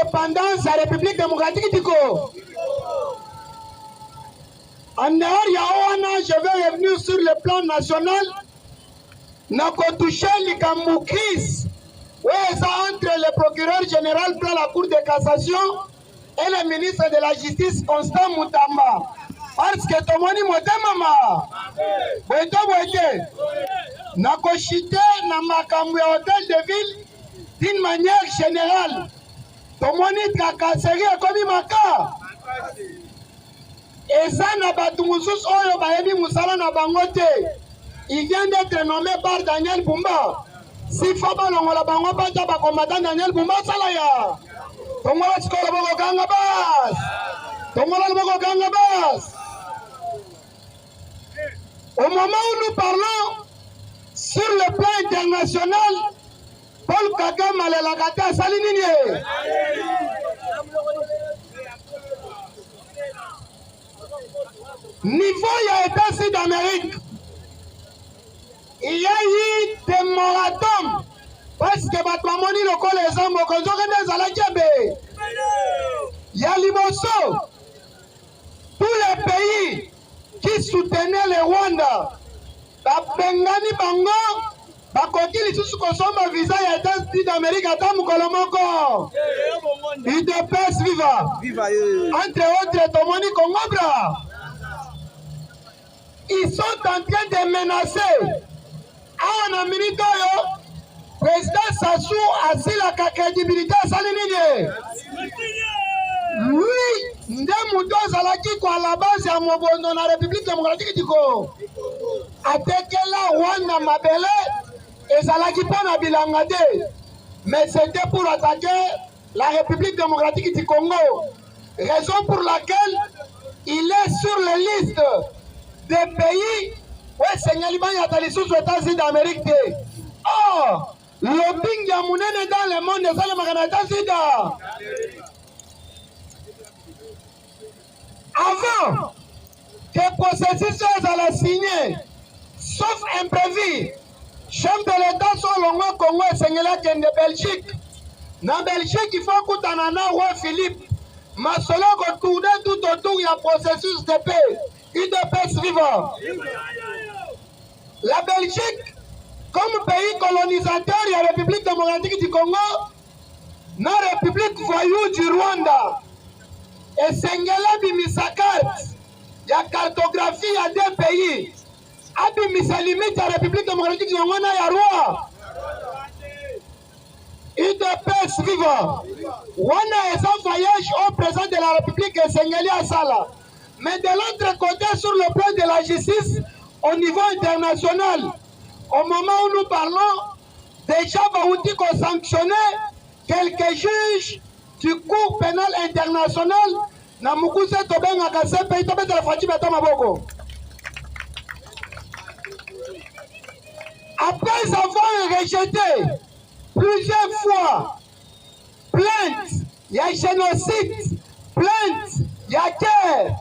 indépendance de la République démocratique du Congo. En dehors, je vais revenir sur le plan national. N'a pas touché les Camboucris. Oui, ça entre le procureur général de la Cour de cassation et le ministre de la Justice, Constant Moutamba. Parce que tout le monde est maman. N'a pas chité dans ma hôtel de ville d'une manière générale. Tout le monde est cassé comme Maka. Et ça n'a pas tout le monde. Il vient d'être nommé par Daniel Bumba. Si Faba Longola Bango Bata combattant Daniel Bumba Salaya. Tongola Skola Bogo Gangabas. Tongola Bogo Gangabas. Au moment où nous parlons sur le plan international, Paul Kagame a la gata Salininier. Niveau il y a État d'Amérique. Il y a eu des moratons parce que Batmamoni le col les hommes au contrôle des Alakébé. Il y a Liboso. Tous les pays qui soutenaient le Rwanda, Bengani Bango, Bakoti les sous-consomment visa et États-Unis d'Amérique à Tamukolomoko. Ils te pèsent viva. Entre autres, Tomoni Kongobra. Ils sont en train de menacer. Ah, le président Sassou a si la crédibilité à Salininier. Lui, Ndemouto Zalaki, à la base, à Mobondo, dans la République démocratique du Congo. Atekela, Rwanda, Mabele, et Zalaki Pona Bilangade. Mais c'était pour attaquer la République démocratique du Congo. Raison pour laquelle il est sur les listes des pays. Oui, Seigneur, il y a des sous aux États-Unis d'Amérique. Oh, le lobbying Yamounene dans le monde des États-Unis. Avant que le processus soit signé, sauf imprévu, chef de l'État soit le Congo et Seigneur de Belgique. Dans Belgique, il faut que Tanana roi Philippe, Masolo retourne tout autour du processus de paix. Il de paix vivant. La Belgique, comme pays colonisateur, il y a la République démocratique du Congo, la République voyou du Rwanda. Et Sengela Bimisakat, il y a cartographie, il y a deux pays. Abimisa limite la République démocratique du Congo, il y a roi. Il de paix vivant. Rwanda est un voyage au président de la République et Sengeli Asala. Mais de l'autre côté, sur le plan de la justice, au niveau international, au moment où nous parlons, déjà Baouti a sanctionné quelques juges du cours pénal international. Après avoir rejeté plusieurs fois plainte, il y a génocide, plainte, il y a guerre,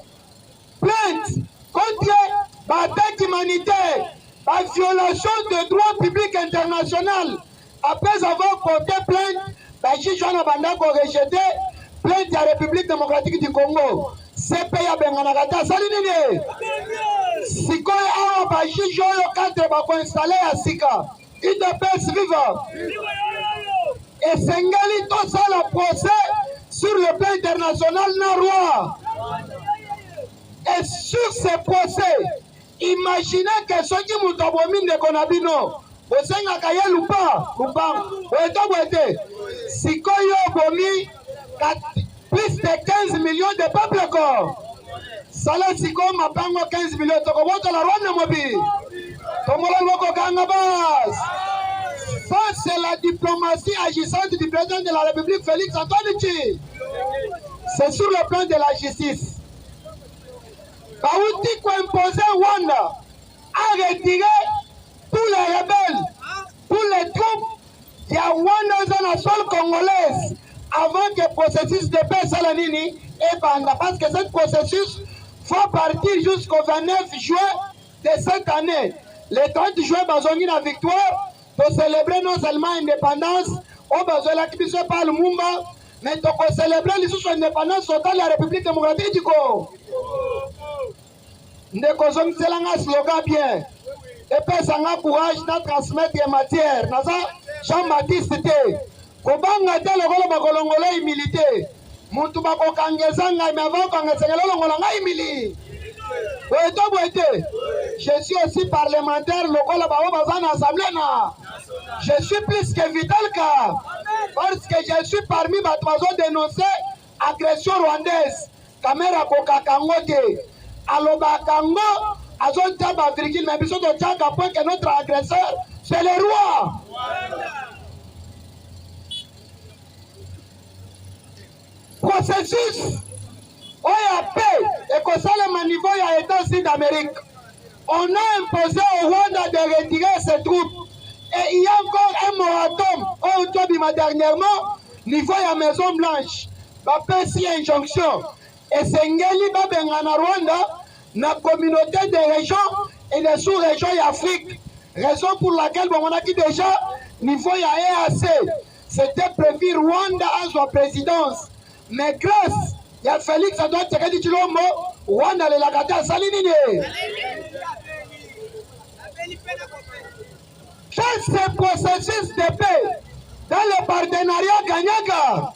plainte contre l'attaque humanitaire, la violation des droits publics internationaux. Après avoir porté plainte, les juges ont rejeté plainte de la République démocratique du Congo. C'est pays à Benganagata. Salut, si quoi a les juges ont installé à Sika, ils ne peuvent vivre. Et Sengali, tout ça, le procès sur le plan international, Narwa. Et sur ces procès, imaginez que ceux qui m'ont abomé de Konabino, vous savez qu'il y a si quoi plus de 15 millions de peuples corps. Sala si quoi m'a 15 millions de peuples la Rwanda mobi. Comment le Gangabas? Ça, c'est la diplomatie agissante du président de la République, Félix Antoine Tchi. C'est sur le plan de la justice. Baouti qui a imposé Rwanda a retiré tous les rebelles, tous les troupes qui a Rwanda dans la sol congolaise avant que le processus de paix Salanini et Banda. Parce que ce processus faut partir jusqu'au 29 juin de cette année. Le 30 juin, Bazongi la victoire pour célébrer non seulement l'indépendance, au Bazola qui puisse pas le Mumba, Mais tu peux célébrer l'indépendance totale de la République démocratique du Congo. Nous avons un slogan bien. Et puis, ça a courage de transmettre des matières. Jean-Baptiste, Kobanga te lokolo bakolongola humilité. Muntu bakokangeza ngai mais avant kangezela longola ngai humili. Je suis aussi parlementaire lokola ba bazana assemblée na. Je suis plus que vital car parce que je suis parmi les oiseaux dénoncés agression rwandaise. Kamera kokakango te. Aloba kango azon taba virgule mais biso to tchaka point que notre agresseur c'est le roi. Processus oya paix et que ça le niveau ya États-Unis d'Amérique. On a imposé au Rwanda de retirer ses troupes. Et il y a encore un moratorium au Tobima dernièrement, niveau ya Maison Blanche. Va passer injonction. Et Sengeli va venir en Rwanda, na communauté des régions et des sous-régions d'Afrique. Raison pour laquelle on a dit déjà, niveau ya EAC, c'était prévu Rwanda à sa présidence. Mais grâce à Félix Antoine Tshisekedi Tshilombo, Rwanda le lagata salinine. Fait ce processus de paix dans le partenariat Ganyaga,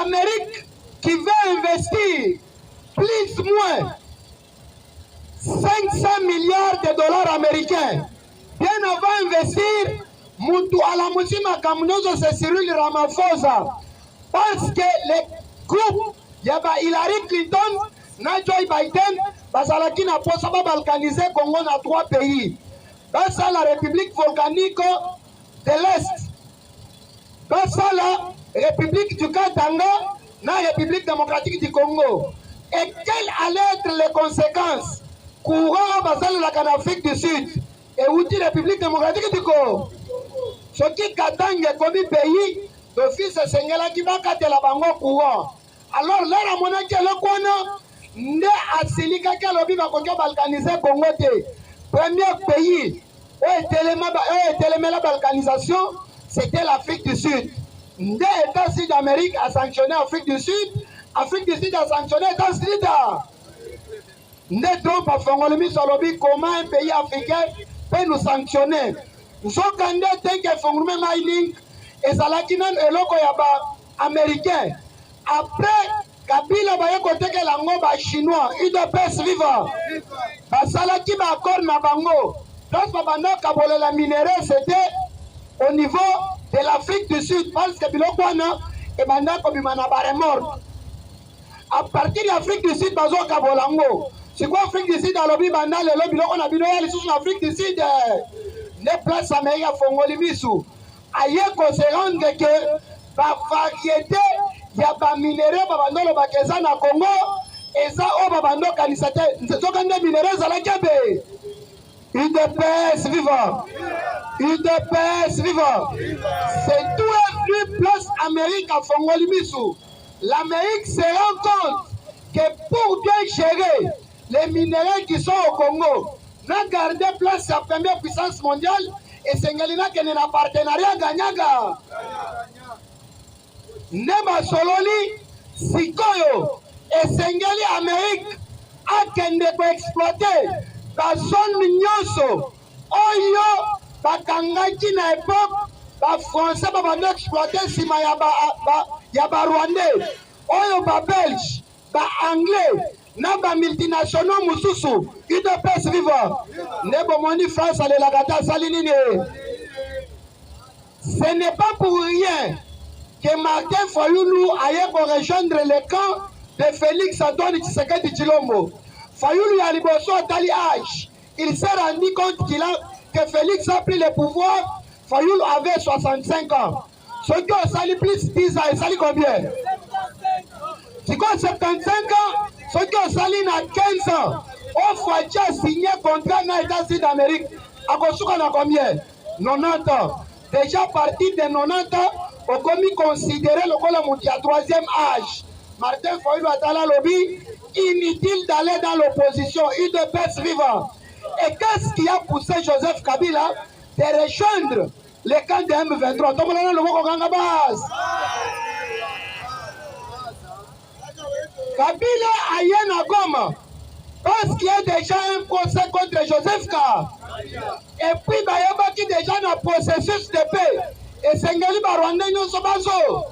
Amérique qui veut investir plus ou moins 500 milliards de dollars américains. Bien avant d'investir, Moutou Alamusima Kamunozo c'est Cyril Ramaphosa. Parce que les groupes, il y a Hillary Clinton, Joe Biden, Bazalaki n'a pas ça balkaniser Congo dans 3 pays. Dans ça, la République volcanique de l'Est. Dans ça, la République du Katanga, la République démocratique du Congo. Et quelles allaient être les conséquences courant en Afrique du Sud et où dit République démocratique du Congo? Ce qui Katanga comme pays, d'office Sengela qui va cater la bango courant. Alors là, la monnaie qui est le coin, ne asilika qui a lobby va balkaniser Congo. Premier pays où était la balkanisation, c'était l'Afrique du Sud. Des États-Unis d'Amérique a sanctionné l'Afrique du Sud. L'Afrique du Sud a sanctionné les États-Unis. Des Trump a fait sur lobby comment un pays africain peut nous sanctionner. Nous sommes candidats tant que font même mining et ça l'a dit même eloko yaba américain. Après Kabila ba côté que lango ba chinois, UDPS vivant. Ba salaki ba accord na bango. Donc babanda kabole la minerai c'était au niveau de l'Afrique du Sud parce que biloko wana e banda ko bimana bare mort. À partir de l'Afrique du Sud bazo kabolango. C'est quoi Afrique du Sud alobi banda le lobi biloko na bino ya lisusu Afrique du Sud ne place Amérique fongoli misu. Aye ko se rendre que ba variété ya ba minerai babandolo bakeza na Congo eza o babando kanisate nzokande minerai zala kebe UDPS vivant UDPS vivant c'est tout une place Amérique à fongoli misu. L'Amérique se rend compte que pour bien gérer les minerais qui sont au Congo n'a gardé place la première puissance mondiale et Sengelina qui est un partenariat Ganyaga. Nema Sololi, Sikoyo et Sengeli Amérique a kende ko exploiter la zone Nyoso. Oyo bakangaki na époque ba français ba bando exploiter sima ya ba rwandais. Oyo ba belge, ba anglais. Naba multinationaux mususu UDPS vivant nebo moni France ale la gata salinine. Ce n'est pas pour rien que Martin Fayoulou aille pour rejoindre le camp de Félix Antoine Tshisekedi Tshilombo. Fayoulou a liboso tali âge. Il s'est rendu compte que Félix a pris le pouvoir. Fayoulou avait 65 ans. Ce qui a sali plus 10 ans, il sali combien? C'est quoi 75 ans? Ce qui a sali na 15 ans. On fois déjà signé contrat dans les États-Unis d'Amérique. À Kosuka na combien? 90 ans. Déjà parti de 90 ans, on a considéré le Colombo à 3e âge. Martin Fayoulou Atala lobby, inutile d'aller dans l'opposition, UDPS vivant. Et qu'est-ce qui a poussé Joseph Kabila de rejoindre le camp de M23? Kabila aye na Goma parce qu'il y a déjà un procès contre Joseph Ka. Et puis bayebaki déjà na processus de paix. Et sengeli Barwandais nyonso bazo.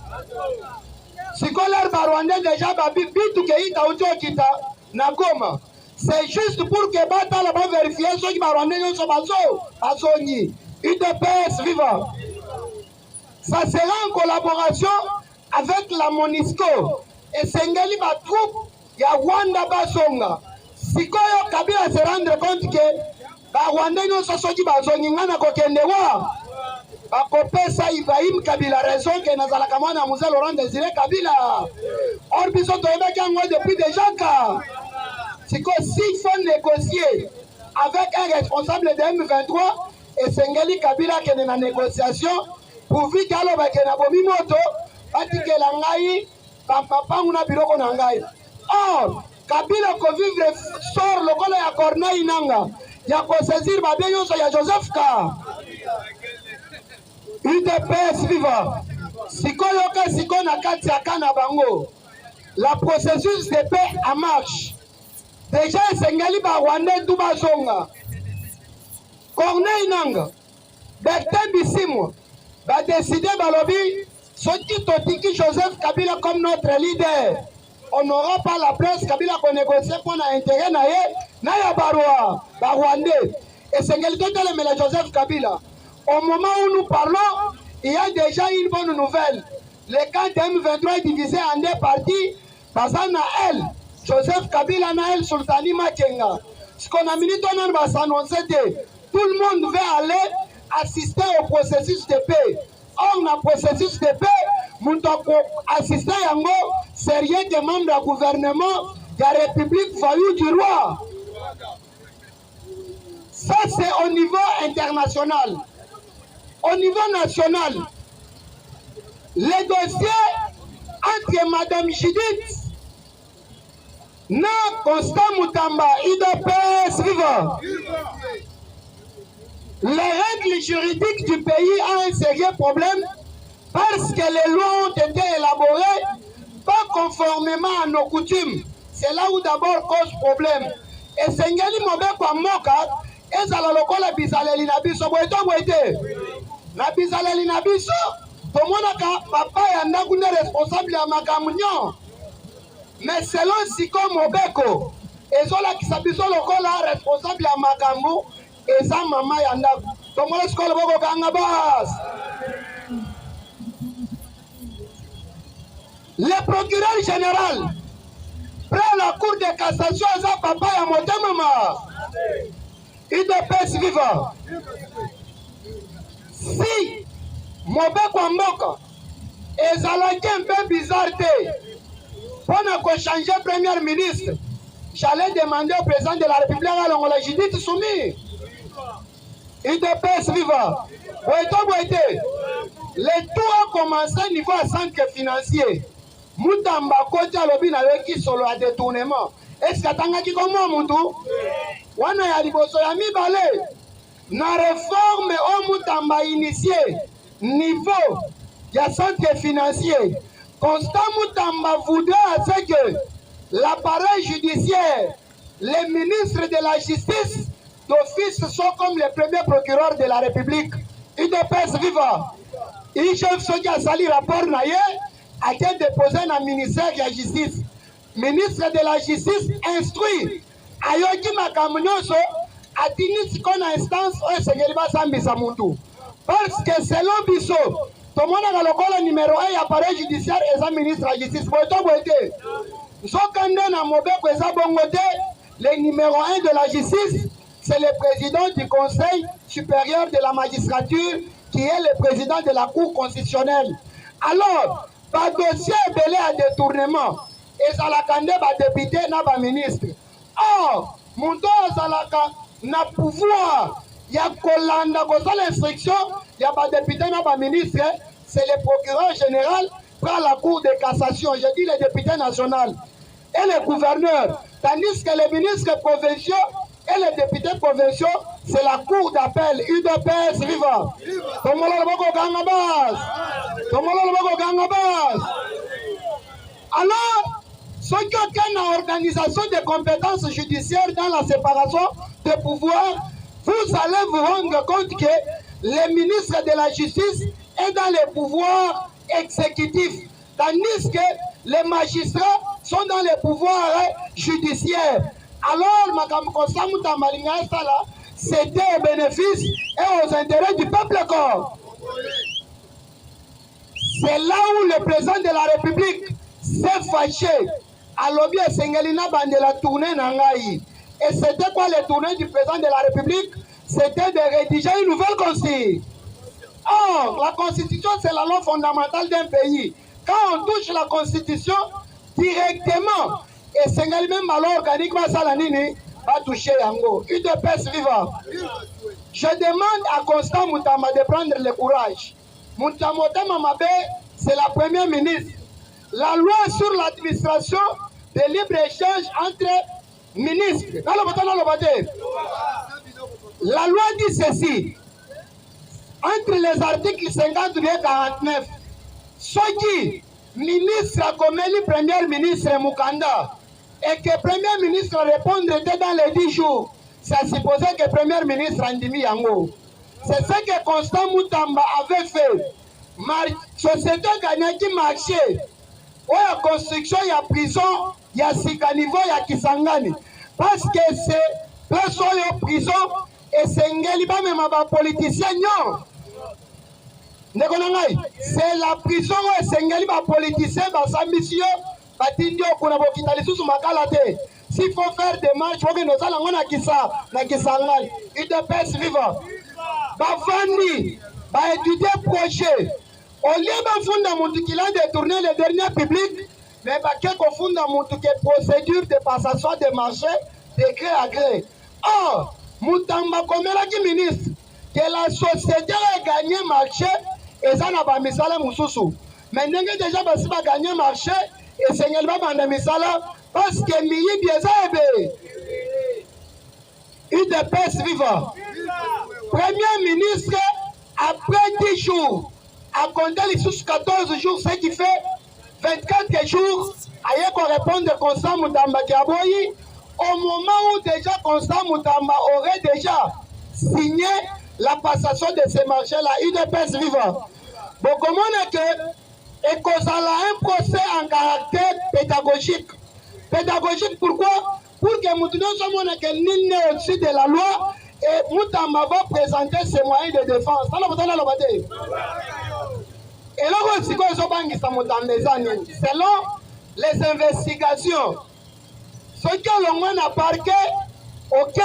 Sikoler Barwandais déjà babitu keita ujo kita na Goma. C'est juste pour que bata la ba vérifier ceux qui Barwandais nyonso bazo ni. UDPS vivant. Ça sera en collaboration avec la MONUSCO. Et sengeli ba troupe ya Rwanda basonga. Sikoyo Kabila se rendre compte que Barwandais nyonso soki bazongingana kokende wa bakopesa Ibrahim Kabila raison que nazalaka mwana Mzee Laurent Désiré Kabila. Or biso toyebaki yango depuis déjà ka siko s'il faut négocier avec un responsable de M23 et sengeli Kabila kende na négociation pourvu kaloba ke na bomi moto batikela ngai papangu na biloko na ngai. Or Kabila ko vivre sort lokola ya Corneille nanga ya ko saisir ba bien nyonso ya Joseph Ka. UDPS viva. Sikoyo ka siko na kati ya kana bango. La processus de paix en marche. Déjà esengeli ba Rwandais tout bazonga. Corneille nanga Bertin Bisimwa ba décider balobi soki totiki Joseph Kabila comme notre leader. On n'aura pas la presse Kabila qu'on négocie pour l'intérêt na ya barwa Rwandais. Et c'est quelqu'un qui a Joseph Kabila. Au moment où nous parlons, il y a déjà une bonne nouvelle. Le camp M23 est divisé en deux parties. Parce na elle, Joseph Kabila na elle Sultani Makenga. Ce qu'on a mis on va s'annoncer que tout le monde veut aller assister au processus de paix. Or, dans le processus de paix, nous avons assisté à un sérieux des membres du gouvernement de la République faillie du roi. Ça, c'est au niveau international. Au niveau national, les dossiers entre Madame Judith, na Constant Moutamba, UDPS vivant. Les règles juridiques du pays ont un sérieux problème parce que les lois ont été élaborées pas conformément à nos coutumes. C'est là où d'abord cause problème. Et Sengeli Mobeko Moka, et ça la lokola bizaleli na biso boeto boete. Na bizaleli na biso, to monaka papa ya ndakune responsable ya makamunyo. Mais selon Siko Mobeko, ezola kisabiso lokola responsable ya makambu. Et ça, maman yanda. Donc, moi, je suis le le procureur général prend la cour de cassation à sa papa et à mon maman. UDPS vivant. Si Mobeko Mboka et Zalaki un peu bizarre, pour changer premier ministre, j'allais demander au président de la République à l'Angola Judith soumis. UDPS vivant. Le tout a commencé au niveau centre financier. Moutamba Kota Lobina qui solo à détournement. Est-ce que tu as dit comment Moutou? Wana ya liboso ya mibale. Na réforme au Moutamba initié niveau ya centre financier. Constant Moutamba voudrait à ce que l'appareil judiciaire, les ministres de la justice d'office sont comme les premiers procureurs de la République. UDPS vivant. Il chef qui a sali rapport naïe a été déposé dans le ministère de la Justice. Ministre de la Justice instruit Ayoki Makamunyoso a tenu qu'on a instance au Seigneur Sambisa Moutou. Parce que selon Bisso, tout le monde a le numéro 1 appareil judiciaire et le ministre de la Justice. Le numéro 1 de la justice, c'est le président du Conseil supérieur de la magistrature qui est le président de la Cour constitutionnelle. Alors, par dossier belé à détournement, et ça l'a candé par député, n'a pas ministre. Or, mon dos n'a pouvoir, il y a l'instruction, il n'y a pas député, n'a pas ministre, c'est le procureur général prend la Cour de cassation, je dis les députés nationaux et les gouverneurs, tandis que les ministres provinciaux et les députés provinciaux, c'est la cour d'appel, UDPS vivant. Alors, ce qui l'organisation des compétences judiciaires dans la séparation des pouvoirs, vous allez vous rendre compte que le ministre de la Justice est dans les pouvoirs exécutifs, tandis que les magistrats sont dans les pouvoirs judiciaires. Alors, c'était au bénéfice et aux intérêts du peuple corps. C'est là où le président de la République s'est fâché. Alobi Sengelina Bandela tournée Nangaï. Et c'était quoi le tournée du président de la République? C'était de rédiger une nouvelle constitution. Or, la constitution, c'est la loi fondamentale d'un pays. Quand on touche la constitution directement, et Sengali même la loi organique va toucher Yango. UDPS vivant. Je demande à Constant Moutama de prendre le courage. Moutama Mamabe, c'est la première ministre. La loi sur l'administration de libre-échange entre ministres. La loi dit ceci. Entre les articles 50 et 49, Soki, ministre comme le premier ministre Mukanda, et que le premier ministre répondrait dans les 10 jours, c'est supposé que le premier ministre Andimi Yango. C'est ce que Constant Moutamba avait fait. La société gagnait qui marchait. Il y a construction, il y a prison, il y a Sika niveau, il y a Kisangani. Parce que c'est place où il y a prison et c'est même un politicien. Non. C'est la prison où c'est un politicien, sa mission, s'il faut faire des marches, il faut que nous allons à Kisangani. Il dépêche vivant. Bafandi, étudier projet. Au lieu de fonder mon qui a détourné le dernier public, mais qu'on fonde mon procédure de passation de marché de gré à gré. Or, Moutamba comme la ministre, que la société a gagné marché et ça n'a pas mis ça là Moussoussou. Mais déjà si va gagner marché et c'est pas bandé misala parce que Miyi Bieza ebe. UDPS vivant. Premier ministre après 10 jours. À compter les sous 14 jours, ce qui fait 24 jours, il faut répondre de Constant Moutamba Kiaboyi, au moment où déjà Constant Moutamba aurait déjà signé la passation de ces marchés-là, UDPS vivant. Bon, comment est-ce que et qu'on a un procès en caractère pédagogique? Pédagogique pourquoi? Pour que Moutouno soit que nul n'est au-dessus de la loi et Moutamba va présenter ses moyens de défense. Et là, selon les investigations, ce que l'on a parqué, ok,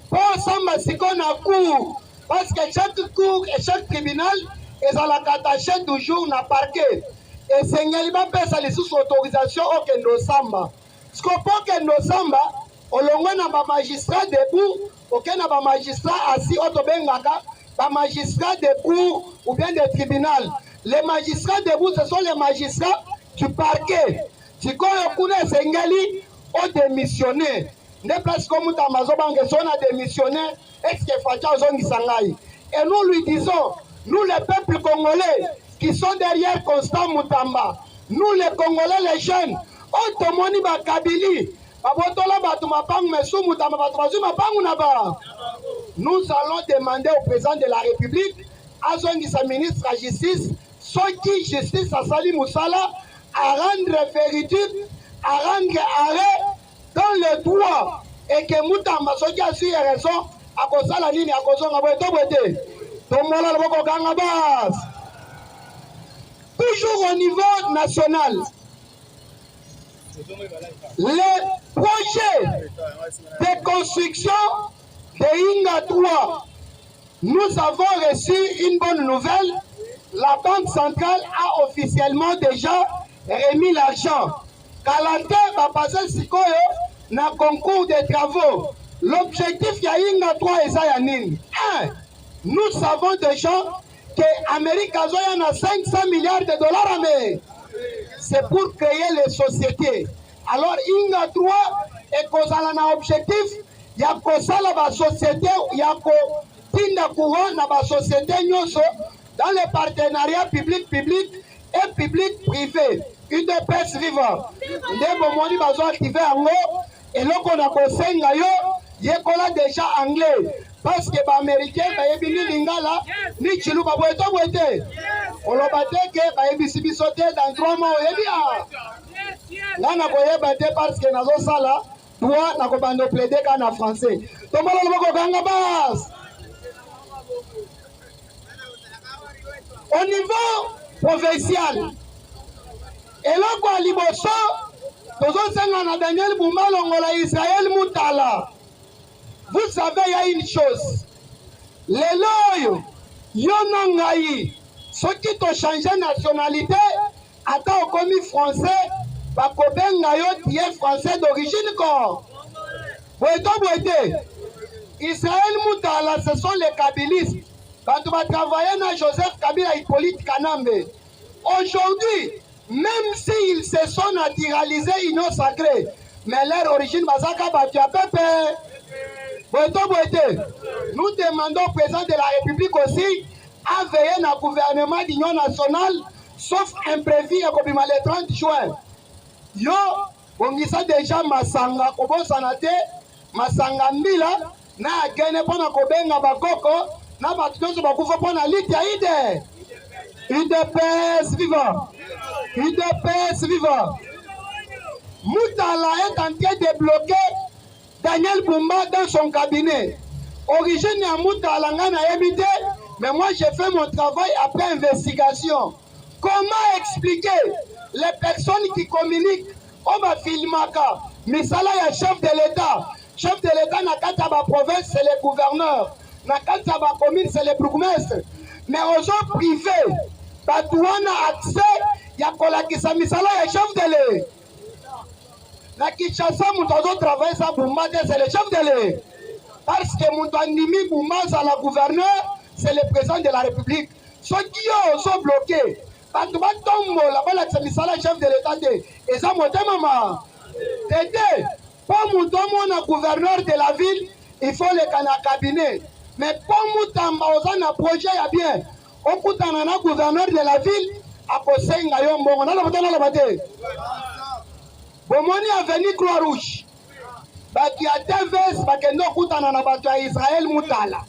pour ça, qu'on a cours, parce que chaque cour et chaque tribunal est à la attaché toujours n'a parqué. Et c'est n'y a pas ça les sous-autorisations au Kendo Samba. Ce qu'on peut Kendo Samba, on a un magistrat debout, aucun magistrat assis au Tobengaka, un magistrat debout ou bien des tribunaux. Les magistrats debout, ce sont les magistrats du parquet. Si on connaît Sengali, on démissionné. Ne place comme Tamazobangue, on a démissionné, est-ce que Fatia Zongi Sangai? Et nous lui disons, nous les peuples congolais qui sont derrière Constant Moutamba, nous les Congolais, les jeunes, on tomoni ba Kabili, nous allons demander au président de la République, à son ministre de la Justice, qui justice à Sali Moussala, à rendre véridique, à rendre arrêt dans le droit et que Moutamba Soki a su raison à cause de la ligne à cause de la toujours au niveau national, les projets de construction de Inga 3, nous avons reçu une bonne nouvelle. La Banque centrale a officiellement déjà remis l'argent. Kalante va passer Sikoyo dans le concours de travaux. L'objectif de Inga 3 est Zayanine. Nous savons déjà que l'Amérique a 500 milliards de dollars. C'est pour créer les sociétés. Alors, Inga 3 est un objectif. Il y a la société, il y a Tinda Courant dans la société dans les partenariats public-public et public-privé. UDPS viva. Nde bomoni bazo activer yango eloko na kosenga yo yekola déjà anglais parce que ba américain ba yebi ni lingala ni chiluba boeto boete. Oloba te ke ba yebi sibiso te dans 3 mois yebi a. Là na koyeba te parce que nazo sala toi na ko bando plaider ka na français. Tomolo loboko ganga bas. Au niveau provincial, eloko ya liboso tozosenga na Daniel Bumba longola Israël Moutala. Vous savez, il y a une chose. Lelo oyo yo na ngai soki to changer nationalité ata okomi français bakobenga yo tie français d'origine ko. Boete Israël Moutala, ce sont les kabylistes. Quand on va travailler dans Joseph Kabila Hippolyte Kanambe, aujourd'hui, même s'ils se sont naturalisés, ils n'ont sacré, mais leur origine, nous demandons au président de la République aussi à veiller dans le gouvernement d'union nationale, sauf imprévu et comme le 30 juin. Yo, on dit ça déjà, Masanga, Kobo Sanate, Masanga Mila, na gene pona kobenga bakoko. Na batunyonso bakufa pona liti ya ide. UDPS viva. UDPS viva. Moutala est en train de bloquer Daniel Bumba dans son cabinet. Origine à Moutala ngana yebite, mais moi j'ai fait mon travail après investigation. Comment expliquer les personnes qui communiquent au Bafilmaka, misala ya chef de l'État. Chef de l'État na kata ba province c'est le gouverneur. Na kata ba commune c'est le bourgmestre. Mais aux gens privés, batouana accès ya kolakisa misala ya chef de l'État. Na Kinshasa mutozo travaille sa Bumba c'est le chef de l'État. Parce que mutandimi Bumba c'est le gouverneur, c'est le président de la République. Ceux qui sont bloqués, batu batombo la bala misala chef de l'État te. Et ça motema mama. Tété. Pour mon gouverneur de la ville, il faut le cabinet. Mais pour mon projet, il y a bien. Au gouverneur de la ville, à Kosenga Yombo, on a la bataille. Bon, on est venu Croix-Rouge. Qui a TVS, qui n'a pas na bataille Israël Moutala.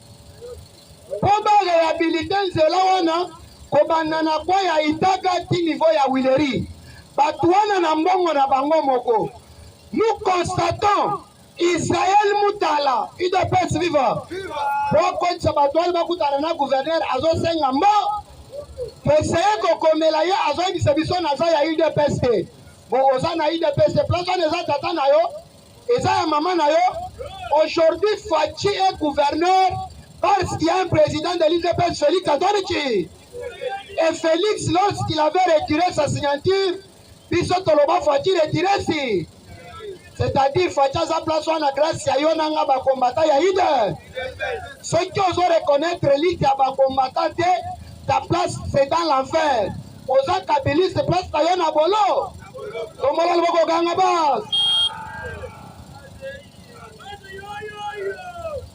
Pour réhabiliter Zelana, Kobanana Koya Itaga, niveau ya Willery. Batouana na mbongo na bango moko. Nous constatons Israël Moutala, UDPS viva. Pourquoi ce batoile va coûter un gouverneur à Zosengambo? Essayer qu'on commélaye à Zoy Bissebison à Zoya UDPS. Bon, on a UDPS, place on les a tata na yo, et ça maman na yo. Aujourd'hui, Fachi est gouverneur parce qu'il y a un président de l'UDPS, Félix Adonichi. Et Félix, lorsqu'il avait retiré sa signature, puis ce Toloba Fachi retiré si. C'est-à-dire, Fachaza place on a grâce à Yonanga Bakombata Yaïde. Ceux qui osent reconnaître l'île à Bakombata, ta place c'est dans l'enfer. Osa Kabylie, c'est place à Yona Bolo. Comment on va gagner bas?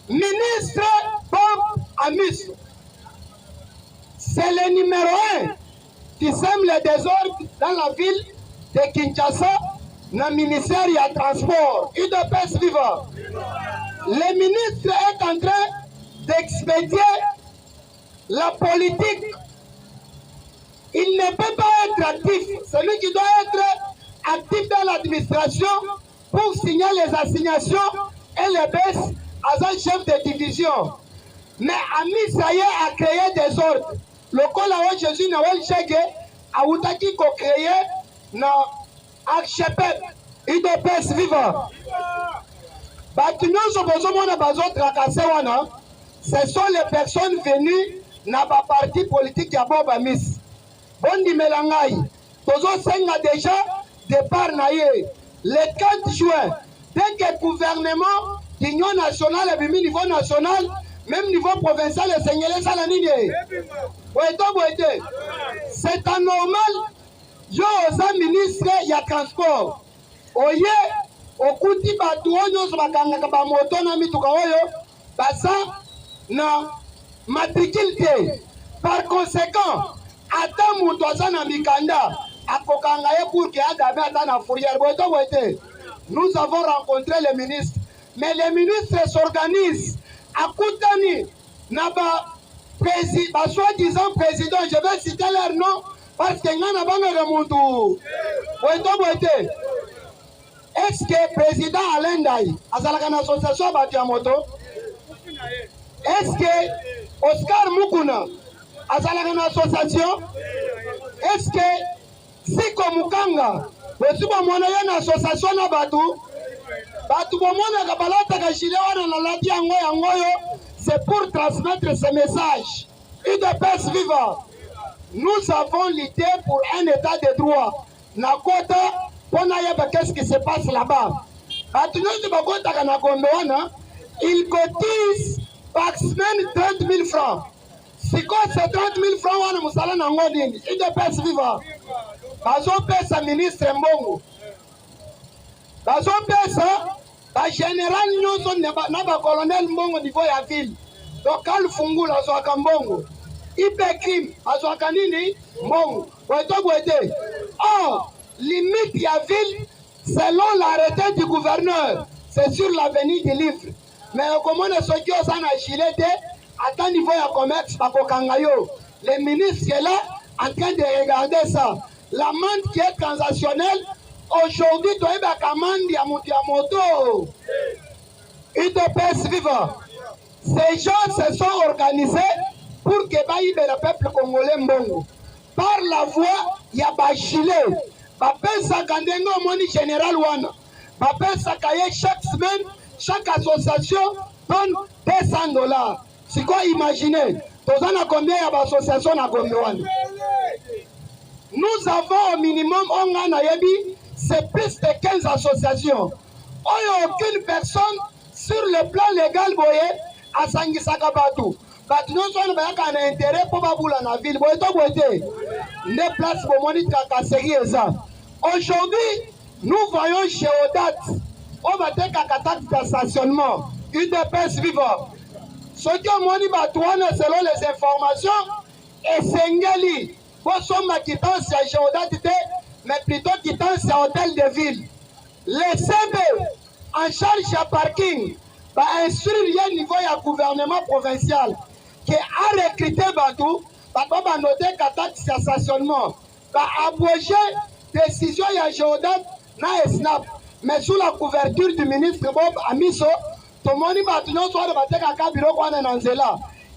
Ministre Bob Amis, c'est le numéro 1 qui sème le désordre dans la ville de Kinshasa. Le ministère du transport, UDPS viva. Le ministre est en train d'expédier la politique. Il ne peut pas être actif. Celui qui doit être actif dans l'administration pour signer les assignations et les baisses à un chef de division. Mais Ami Saye a créé des ordres. Le col Jésus Noël Chege a Outaki ko créé na Archepep, UDPS viva. Ce sont les personnes venues dans la parti politique à Bob Amis. Bondi Melangai, Tozo Senga déjà départ naïe. Le 4 juin, dès que le gouvernement d'Union nationale et niveau national, même niveau provincial, le Seigneur ça la ligne. C'est anormal. Yo oza ministre ya transport oye okuti batu oyo so bakangaka ba moto na mituka oyo basa na matricule te. Par conséquent ata mutu aza na mikanda Akokangaye pour qu'il y ait une fourrière. Nous avons rencontré les ministres, mais les ministres s'organisent à Koutani, Naba, soi-disant président, je vais citer leur nom parce que nous avons est-ce que le président Alain Daï a une association à moto? Est-ce que Oscar Mukuna a une association? Est-ce que Siko Mukanga a une association à Batu? C'est pour transmettre ce message. UDPS vivant. Nous avons l'idée pour un état de droit. Nakota, qu'est-ce qui se passe là-bas? Ils cotisent par semaine 30 000 francs. C'est quoi ces 30 000 francs? UDPS vivant. Bazon pesa ministre Mbongo. Bazon pesa ba général nyonso na ba colonel Mbongo niveau ya ville. Donc quand fungula azwaka Mbongo. Ipekim azwaka nini Mbongo. Or, limite ya ville selon l'arrêté du gouverneur, c'est sur l'avenue du livre. Mais comment ne soit que ça n'a chilete à tant niveau ya commerce pa kokangayo. Le ministre est là en train de regarder ça. L'amende qui est transactionnelle, aujourd'hui, tu as une amende à moto. UDPS vivant. Ces gens se sont organisés pour que le peuple congolais mbongo. Par la voix, il y a Bachilé. Bapesa Kandengo Moni Général Wana. Bapesa Kaye chaque semaine, chaque association donne $200. C'est quoi imaginer? Tous en a combien il y a d'associations à combien? Nous avons au minimum, c'est plus de 15 associations. Il n'y a aucune personne sur le plan légal à Sangisaka Batou. Nous avons un intérêt pour la ville. Aujourd'hui, nous voyons chez Odat, on va dire qu'à stationnement, UDPS vivant. Ce qui est selon les informations, est Sengeli. Nous sommes quittance à Géodat, mais plutôt quittance à hôtel de ville. Les CB en charge à parking va instruire le niveau du gouvernement provincial qui a recruté Batou, va noter qu'à taxe de stationnement, va abroger décision à Géodat, na SNAP, mais sous la couverture du ministre Bob Amiso, tout le monde va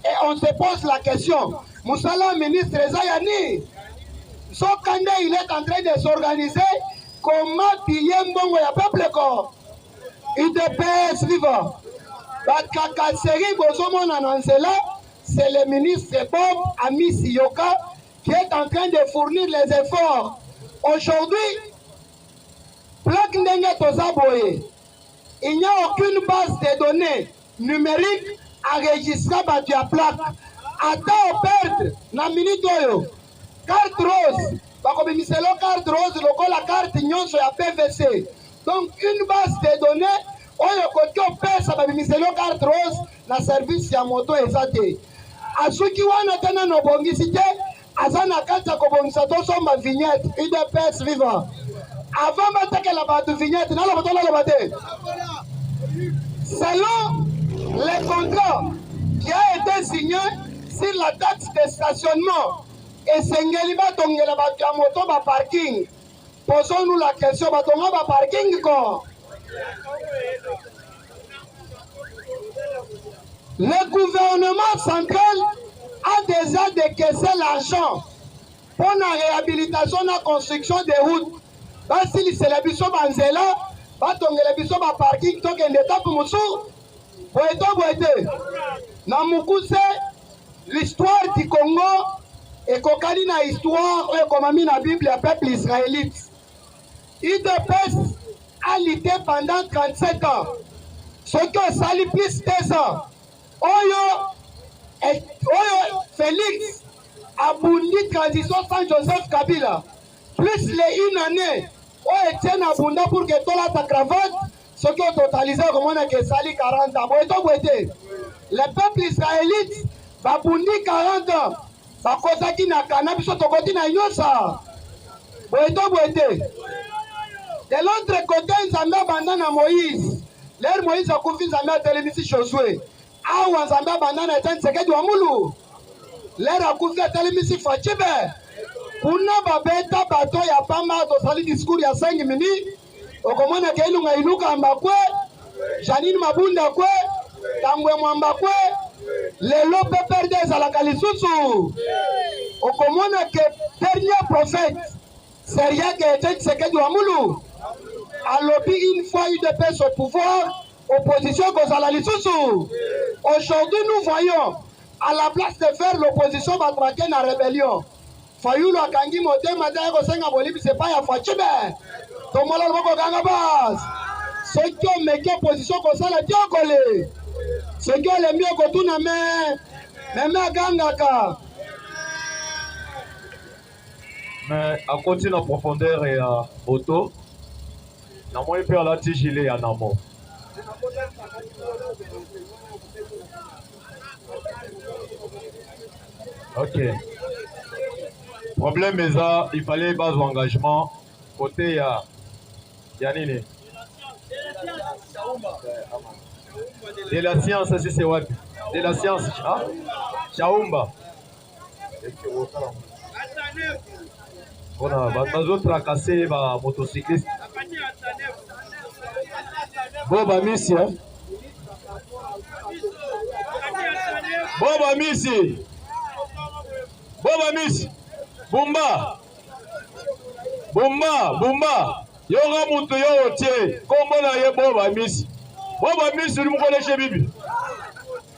et on se pose la question. Moussala, ministre Zayani, Sokande, il est en train de s'organiser comment piller Mbongo ya peuple corps. UDPS vivant. Bakakaseri Bozomon Anansela, c'est le ministre Bob Amisi Yoka qui est en train de fournir les efforts. Aujourd'hui, Plaque Ndenge Tozaboye, il n'y a aucune base de données numériques enregistrée par la plaque. Attends, perdre, na minute oyo. Carte rose, bakobimiselo carte rose, la carte nyonso ya PVC. Donc, une base de données, oyo koki opesa babimiselo carte rose, na service ya moto ezate. Asuki wana tena no bongisi te, azana kati ya kobongisa tosomba vignette, UDPS vivant. Avant matake la batu vignette, nalo boto nalo bate. Selon les contrats qui a été signé sur la taxe de stationnement et Sengeliba Tongela Batiamoto ba parking. Posons-nous la question, Batonga ba parking quoi? Le gouvernement central a déjà décaissé l'argent pour la réhabilitation et la construction des routes. Si c'est la biso banzela, Batongela biso ba parking, donc il est pour Moussou. L'histoire du Congo est cocali na histoire comme mis la Bible le peuple israélite. UDPS a lutté pendant 37 ans. Ce que ça lui plus 2 ans. Oyo Félix a bondi transition sans Joseph Kabila. Plus les une année, Oyo Etienne a bondi pour que toi la ta cravate. Ce qui ont totalisé comme on a que sali 40 ans. Le peuple israélite va bondi 40 ans. Va kozaki na cannabis tokoti na yosa. Boeto boete. De l'autre côté, Nzambe abandana Moïse. L'air Moïse a confié Nzambe à Télémisi Josué. Awa Nzambe abandana Etienne Tshisekedi wa Mulu. L'air a confié à Télémisi Fachibe. Kuna babeta bato ya pamba tosali discours ya 5 minutes. Okomona ke ilunga iluka mbakwe. Janine Mabunda kwe. Tambwe mwamba kwe. Lelo PPRD ezalaka lisusu. Okomona ke dernier prophète. Seria ke Etienne Tshisekedi wa Mulu. Alobi une fois UDPS au pouvoir, opposition kozala lisusu. Aujourd'hui nous voyons, à la place de faire l'opposition batraquer na rébellion. Fayulu akangi motema ta kosenga bolibi c'est pas ya Fachibe. Tomola loboko kanga bas. Ce qui ont mis opposition kozala diokole. Ce qui ont le mieux kotuna me gangaka. Mais à côté de profondeur et à auto, na moi peur la tigile ya namo. Ok. Problème est ça, il fallait base engagement côté ya nini. De la science si c'est what? De la science, hein? Chaumba. On a besoin de tracasser les motocyclistes. Boba Missi, hein? Boba Missi. Boba Missi. Bumba. Bumba. Bumba. Yoga mutu yo otie. Kombo na ye Boba Missi. Boba Missi, lui m'konnaît chez Bibi.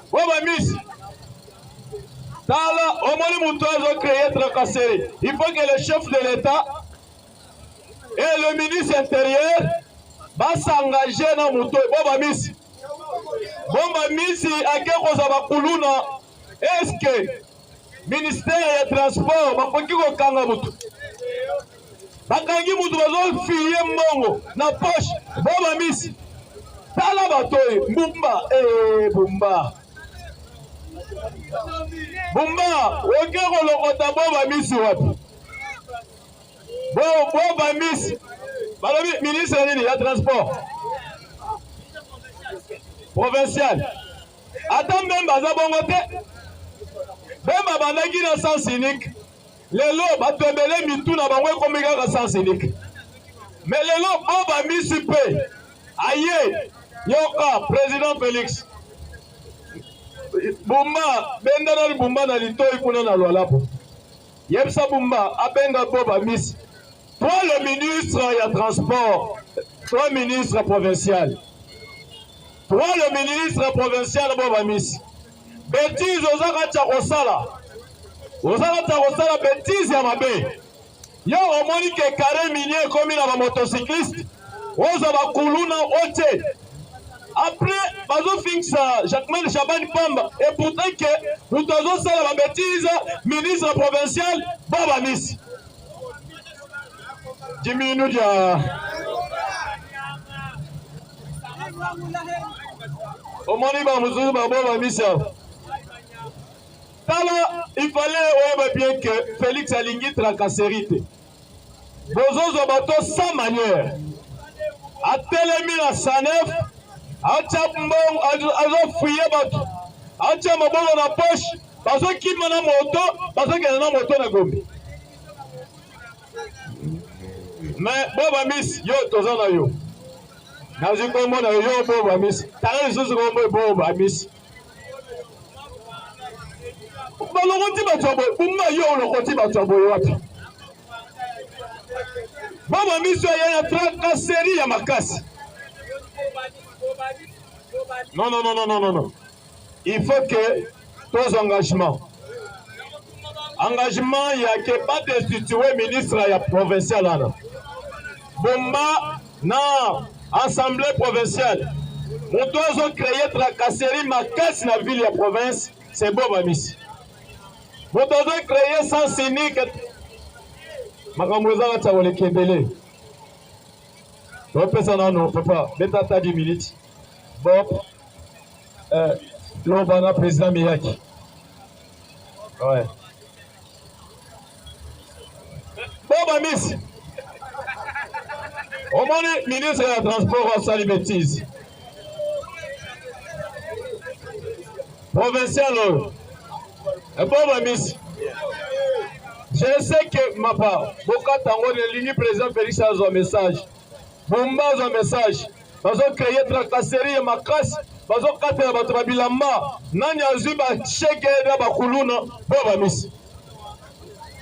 Boba Missi. Tala, au moins mutu a créé tracasserie. Il faut que le chef de l'État et le ministre intérieur va s'engager dans mutu. Boba Missi. Boba Missi a quelque chose à Kuluna. Est-ce que ministère des Transports va faire kanga mutu? Bakangi mutu bazo fiye mbongo na poche. Boba Missi. Tala batoy Bumba Bumba. Bumba, oke kolokota Boba Missi wapi? Boba Missi. Balobi ministre nini ya transport provincial. Ata mbemba za bongo te. Bemba bandaki na sens unique. Lelo batembele mitu na bango ekomi kaka sens unique. Mais lelo Boba Missi pe aye yoka président Félix. Bumba benda na Bumba na litoi kuna na Lualapo. Yebsa Bumba abenga Boba Missi. Toi le ministre ya transport, toi ministre provincial. Toi le ministre provincial Boba Missi. Bêtise ozaka tchakosala. Ozaka tchakosala bêtise ya mabe. Yo omoni ke carré minier komi na ba motocycliste. Oza ba kuluna ote. Après, bazo fixa Jacques Chaban Pamba et pourtant que nous devons faire la bêtise ministre provincial Boba Missi. 10 minutes au Moniba Mouzou Boba Missi. Tala, il fallait bien que Félix Alingui tracasserie. Bozo Zobato sans manière. A Télémi la Sanef. Acha mbongo azo fouiller bato. Acha mabongo na poche. Bazo kima na moto, bazo kena na moto na Gombe. Mais Boba Missi, yo toza na yo. Nazi kombo na yo Boba Missi. Tala lisusu kombo Boba Missi. Balokoti bato boy, umma yo lokoti bato boy wapi. Boba Missi ya tracasserie ya makasi. Non. Il faut que tous engagements. Engagement, il n'y a que pas destituer ministre provincial. Bomba, non, assemblée provinciale. Nous devons créer tracasserie ma casse dans la ville et province, c'est Boba Missi. Nous devons créer sans cynique. Makamouza Tawole Kebele. On peut ça non, papa. Betata 10 minutes. Bob, l'Obana président Miyaki. Ouais. Boba Missi, Au moins, le ministre de la Transport a sali bêtise. Provincial, et bon, ma miss. Je sais que ma part, beaucoup de ligne président Félix a un message. Bumba a un message. Ils ont créé tracasserie et macasse. Ils ont créé un bilamba. Nani a zuba chèque et bakuluna. Bon, ma miss.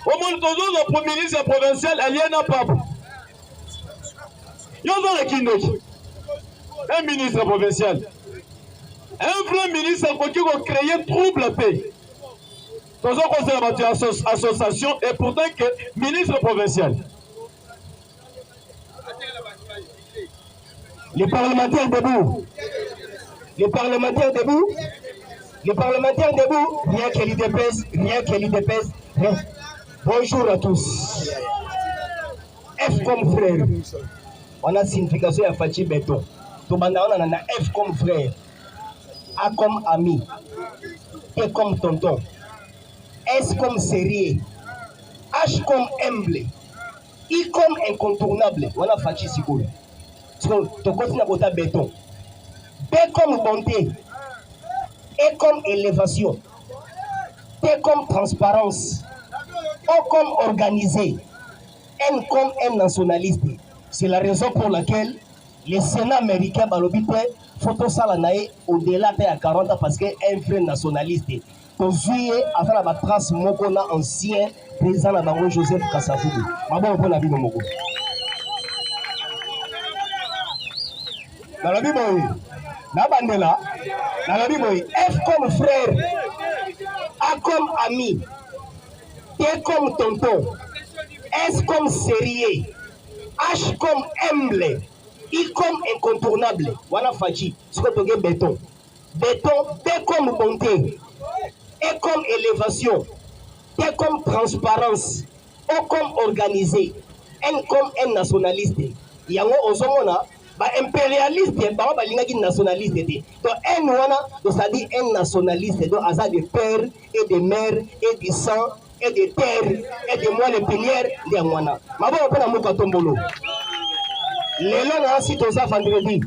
Au moins, tous les ministres provinciaux, alliés n'a pas. Ils ont le Kindoki. Un ministre provincial. Un vrai ministre qui a créé trouble à paix. Nous avons conservé association et pourtant que ministre provincial. Les parlementaires debout. Les parlementaires debout. Les parlementaires debout. Rien que l'IDPS. Rien que l'IDPS. Bonjour à tous. F comme frère. On a signification à Fachi Beton. On a F comme frère. A comme ami. T comme tonton. S comme sérieux. H comme humble. I comme incontournable. On a Fachi Sigoul. Tu continues à voter béton. B comme bonté. E comme élévation. T comme transparence. O comme organisé. N comme un nationaliste. C'est la raison pour laquelle le Sénat américain balobite photo salanae au-delà de 40 ans parce qu'un vrai nationaliste. Pour jouer à faire la trace mokona ancien président Nabango Joseph Kassafougou. Mabon pour la vie de Moko. Dans la Bible, Nabandela, dans la Bible, F comme frère, A comme ami, T comme tonton, S comme sérieux, H comme humble, I comme incontournable. Voilà Fachi, ce que tu as béton. Béton, B comme bonté, E comme élévation, T comme transparence, O comme organisé, N comme un nationaliste. Yango ozomona ba impérialiste ba ba lingaki nationaliste. Donc N wana, c'est-à-dire un nationaliste, donc asa de père et de mère et de sang et de terre et de moelle pinière de mwana. Mabo pona muka tombolo. Lelo na si toza vendredi.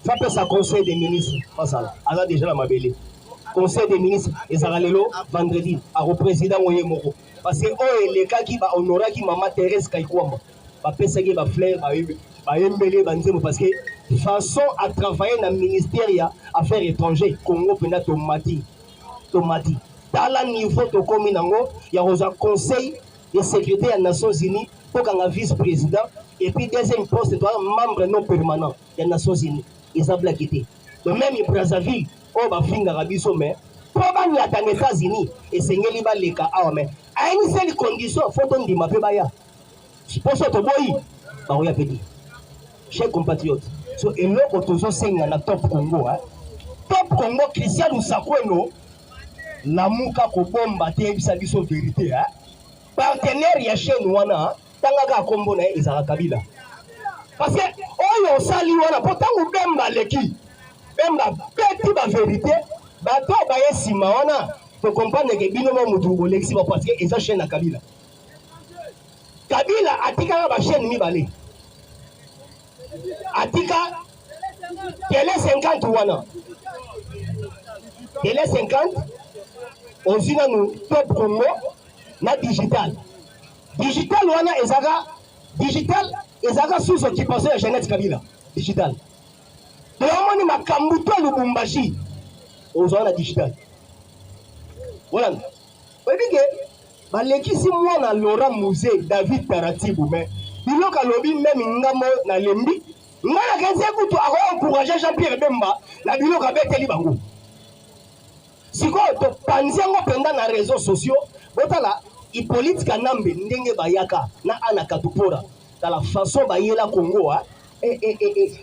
Ça peut sa conseil des ministres. Pas ça. Asa déjà la mabele. Conseil des ministres et Zaralelo vendredi à représident Oye Moko. Parce que oh les cas qui va honorer qui maman Thérèse Kaikouamba. Va penser que va fleur va embellir banzemo parce que façon à travailler dans le ministère affaires étrangères Congo pena tomati. Dans le niveau de commune il y a un conseil de sécurité des Nations Unies pour qu'un vice-président et puis deuxième poste membre non permanent des Nations Unies. Ils ont blaqué. De même il Brazzaville on va finir à Bisso mais pour les États-Unis et c'est ngeli ba leka awa mais à une seule condition faut on dit ma pe baya. Pour ça to boy ba oya pedi. Chers compatriotes, so eloko tozo senga na top Congo Top Congo Christian Usakweno lamuka ko bomba te bisa biso vérité partenaire ya chaîne wana tangaka kombo na ezala Kabila. Parce que oyo sali wana potango bemba leki bemba beti ba vérité bato ba yesima wana to comprendre que bino mo mutu bolexi ba parce que eza chaîne na Kabila. Kabila atika ba chaîne mibale. Atika télé 50 wana. Télé 50 ozina nous top Congo na digital. Digital wana ezaka sous occupation ya Jeannette Kabila. Digital. Théomoni makambuto Lubumbashi ozona digital. Voilà. Oyebi balekisi mwana Laurent Musée David Taratibu mais biloka lobi même ngamo na lembi ngana kenze kutu ako encourager Jean-Pierre Bemba na biloka beteli bango. Siko to panzengo penda na réseaux sociaux botala Hippolyte Kanambe ndenge bayaka na ana katupora dans la façon bayela Congo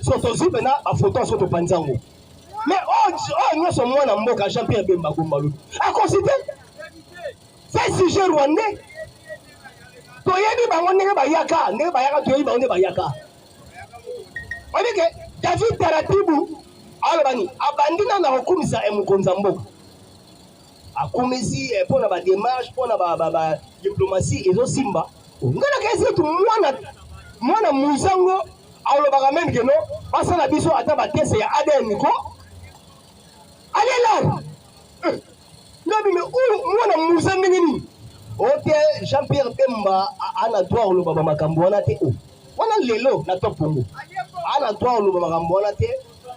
soto zibe na ba photo soto panzango mais oh nyoso mwana mboka Jean-Pierre Bemba Gombalu a considéré c'est sujet rwandais to yebi bango ndenge bayaka to yebi bango ndenge bayaka onike David Taratibu alobani abandina na hukumisa emukonza mboka akumisi pona ba démarche pona ba diplomatie ezo simba ngana kesi tu mwana mwana muzango alobaka même que non basala biso ata batese ya ADN ko alela nabi me mwana muzango nini ote Jean-Pierre Bemba ana droit oloba makambo wana te wana lelo na top Congo ana droit oloba makambo wana te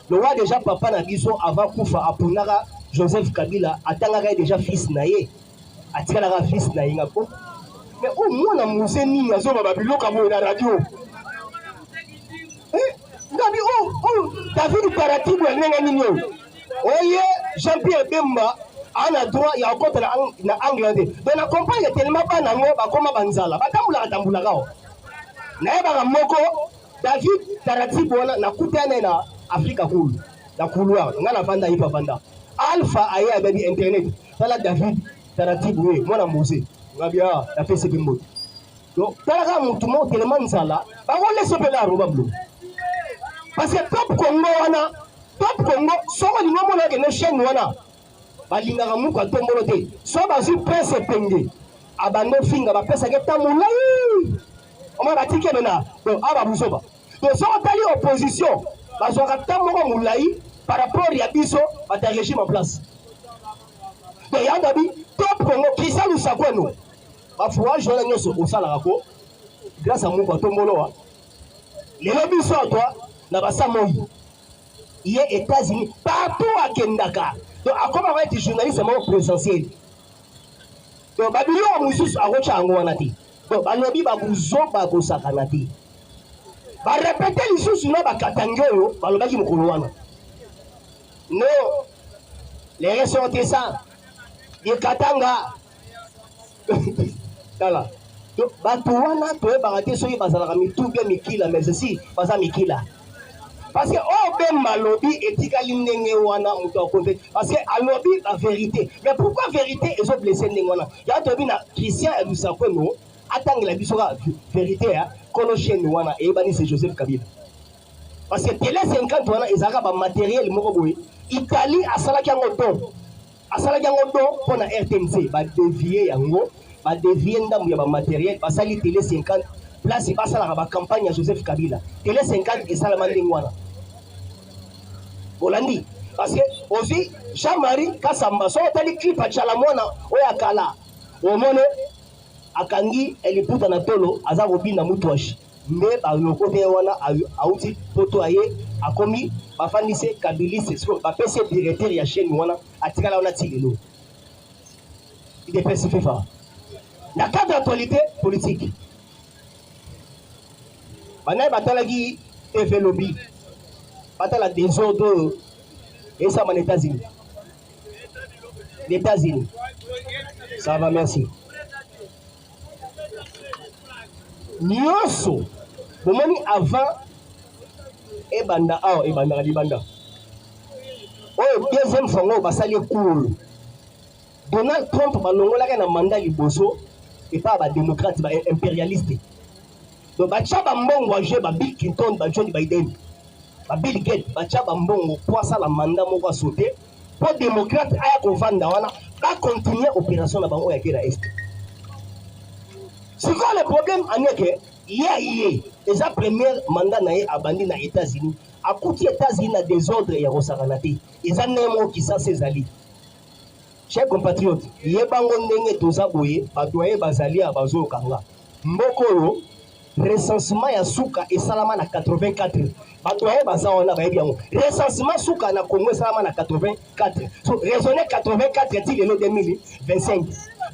le roi déjà papa na biso avant kufa apunaka Joseph Kabila atangaka déjà fils na ye atikalaka fils na ye ngako mais mwana muze nini azoba biloka mo na radio ngabi David Paratibu alenga nini oye Jean-Pierre Bemba ana droit ya okota na Angleterre donc na compagne tellement pas nango bakoma banzala batambulaka na yebaka moko David Paratibu na kutana na Afrika kulu na couloir ngana vanda hipa vanda Alpha aye abebi internet tala David Paratibu mwana muze ngabia na pese bimbo donc tala ka mutu mo tellement nzala ba wole sopela roba blo parce que top Congo soko ni ngomona ke no chaîne wana balingaka muko tombolo te so bazu prince penge abando finga ba pesa ke tamulai oma batike bena donc aba buzoba donc so tali opposition bazwaka tamoko mulai par rapport ya biso bata régime en place donc yandabi top Congo kisa lusakweno bafuwa jona nyoso osalaka ko grâce à muko tombolo wa lelo biso toi na basamoi il est États-Unis partout à Kendaka donc à comment va être journaliste mo présentiel donc babilo mususu akocha ngo wana ti donc balobi babuzoba ko sakanati ba répéter lisusu na bakatangeo balobaki mokolo wana non les ressortissants de Katanga tala donc batu wana toyebaka te soki bazalaka mitube mikila mais ceci baza mikila parce que Bemba lobby etikali ndenge wana muto akonte parce que alobi la vérité mais pourquoi vérité ezo blessé ndenge wana ya tobi na Christian Elusakweno atangela biso ka vérité ya kono chaîne wana ebani c'est Joseph Kabila parce que télé 50 wana ezaka ba matériel moko boye Italie asalaki yango don pona RTNC ba dévier yango ba dévier ndambu ya ba matériel basali télé 50 place basala ba campagne ya Joseph Kabila télé 50 esalama ndenge wana Bolandi parce que aussi Jean-Marie Kasamba so tali clip achala mwana oya kala omone akangi eliputa na tolo aza kobina mutwashi mais ba lokote wana auti poto aye akomi bafandise kabiliste so ba PC directeur ya chaîne wana atikala wana tilelo il est spécifique la cadre d'actualité politique banaye batalaki TV lobby batala désordre et ça en États-Unis. Les États-Unis. Ça va, merci. Nyonso, bomoni avant ebanda libanda. Deuxième fois basali cool. Donald Trump balongolaka na mandat liboso et pas ba démocrate ba impérialiste. Donc ba chaba mbongo aje ba Bill Clinton ba Joe Biden. Bill Gates bacha bambongo pour ça la mandat moko sauter pour démocrate aya ko vanda wana ba continuer opération na bango ya guerre est. C'est quoi le problème aneke yé déjà premier mandat na abandi na États-Unis a coûté États-Unis na désordre ya rosakanate ils en nemo qui ça ses alliés. Chers compatriotes yé bango ndenge toza boye badoye bazali abazo kanga mbokolo recensement ya suka et salama na 84 batoye baza ona ba bien recensement suka na Congo salama na 84 so raisonner 84 ti le 2025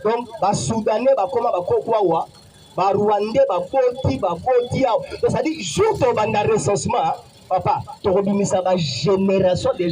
donc ba soudanais ba koma ba kokwa ba rwandais ba koti ça dit jour to banda recensement papa to robimisa ba génération de